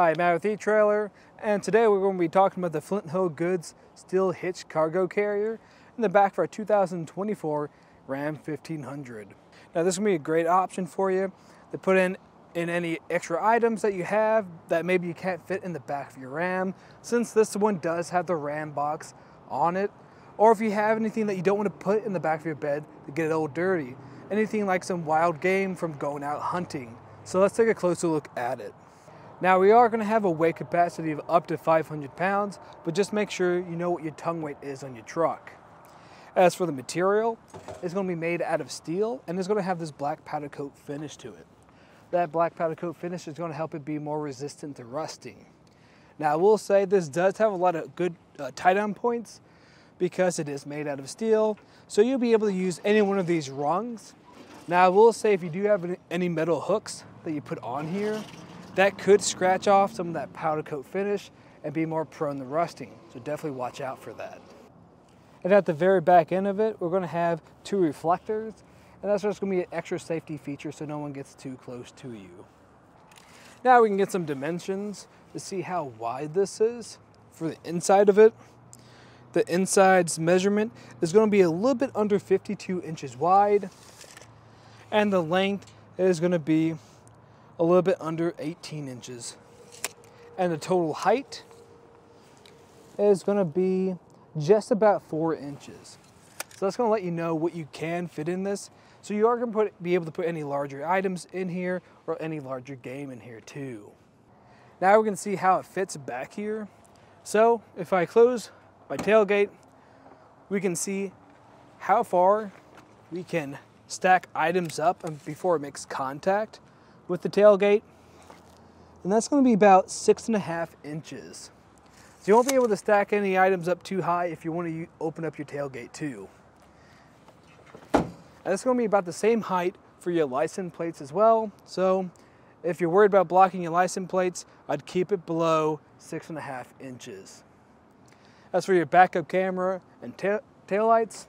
Hi, Matt with eTrailer, and today we're going to be talking about the Flint Hill Goods steel hitch cargo carrier in the back of our 2024 Ram 1500. Now this is going to be a great option for you to put in any extra items that you have that maybe you can't fit in the back of your Ram, since this one does have the Ram box on it. Or if you have anything that you don't want to put in the back of your bed to get it all dirty. Anything like some wild game from going out hunting. So let's take a closer look at it. Now we are going to have a weight capacity of up to 500 pounds, but just make sure you know what your tongue weight is on your truck. As for the material, it's going to be made out of steel and it's going to have this black powder coat finish to it. That black powder coat finish is going to help it be more resistant to rusting. Now I will say this does have a lot of good tie-down points because it is made out of steel, so you'll be able to use any one of these rungs. Now I will say if you do have any metal hooks that you put on here, that could scratch off some of that powder coat finish and be more prone to rusting, so definitely watch out for that. And at the very back end of it, we're going to have two reflectors, and that's just going to be an extra safety feature so no one gets too close to you. Now we can get some dimensions to see how wide this is for the inside of it. The inside's measurement is going to be a little bit under 52 inches wide, and the length is going to be a little bit under 18 inches. And the total height is going to be just about 4 inches. So that's going to let you know what you can fit in this. So you are going to be able to put any larger items in here or any larger game in here too. Now we're going to see how it fits back here. So if I close my tailgate, we can see how far we can stack items up before it makes contact with the tailgate, and that's going to be about 6.5 inches. So you won't be able to stack any items up too high if you want to open up your tailgate too. And it's going to be about the same height for your license plates as well. So if you're worried about blocking your license plates, I'd keep it below 6.5 inches. As for your backup camera and tail lights,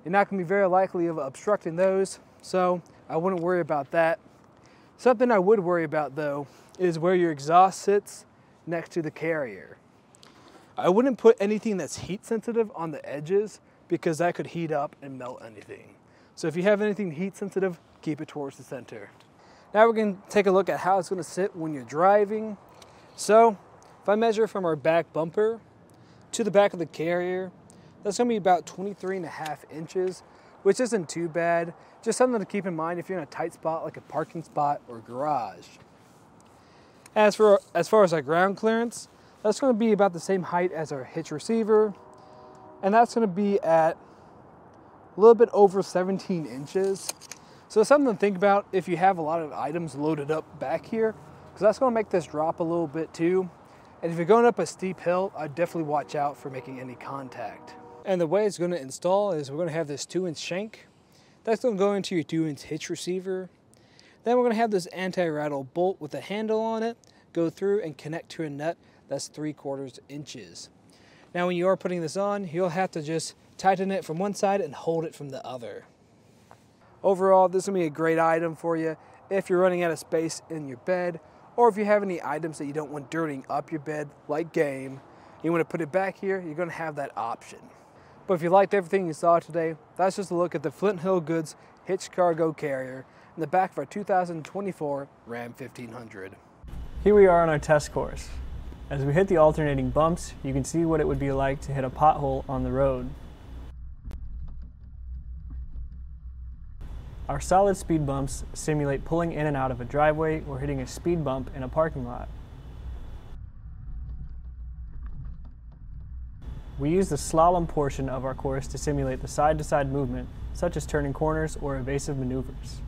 you're not going to be very likely of obstructing those, so I wouldn't worry about that. Something I would worry about though is where your exhaust sits next to the carrier. I wouldn't put anything that's heat sensitive on the edges because that could heat up and melt anything. So if you have anything heat sensitive, keep it towards the center. Now we're going to take a look at how it's going to sit when you're driving. So if I measure from our back bumper to the back of the carrier, that's going to be about 23.5 inches, which isn't too bad. Just something to keep in mind if you're in a tight spot like a parking spot or garage. As far as our ground clearance, that's going to be about the same height as our hitch receiver, and that's going to be at a little bit over 17 inches. So something to think about if you have a lot of items loaded up back here, because that's going to make this drop a little bit too. And if you're going up a steep hill, I'd definitely watch out for making any contact. And the way it's going to install is we're going to have this 2-inch shank. That's going to go into your 2-inch hitch receiver. Then we're going to have this anti-rattle bolt with a handle on it go through and connect to a nut that's 3/4 inches. Now when you are putting this on, you'll have to just tighten it from one side and hold it from the other. Overall, this will be a great item for you if you're running out of space in your bed, or if you have any items that you don't want dirtying up your bed like game, you want to put it back here, you're going to have that option. But if you liked everything you saw today, that's just a look at the Flint Hill Goods Hitch Cargo Carrier in the back of our 2024 Ram 1500. Here we are on our test course. As we hit the alternating bumps, you can see what it would be like to hit a pothole on the road. Our solid speed bumps simulate pulling in and out of a driveway or hitting a speed bump in a parking lot. We use the slalom portion of our course to simulate the side-to-side movement, such as turning corners or evasive maneuvers.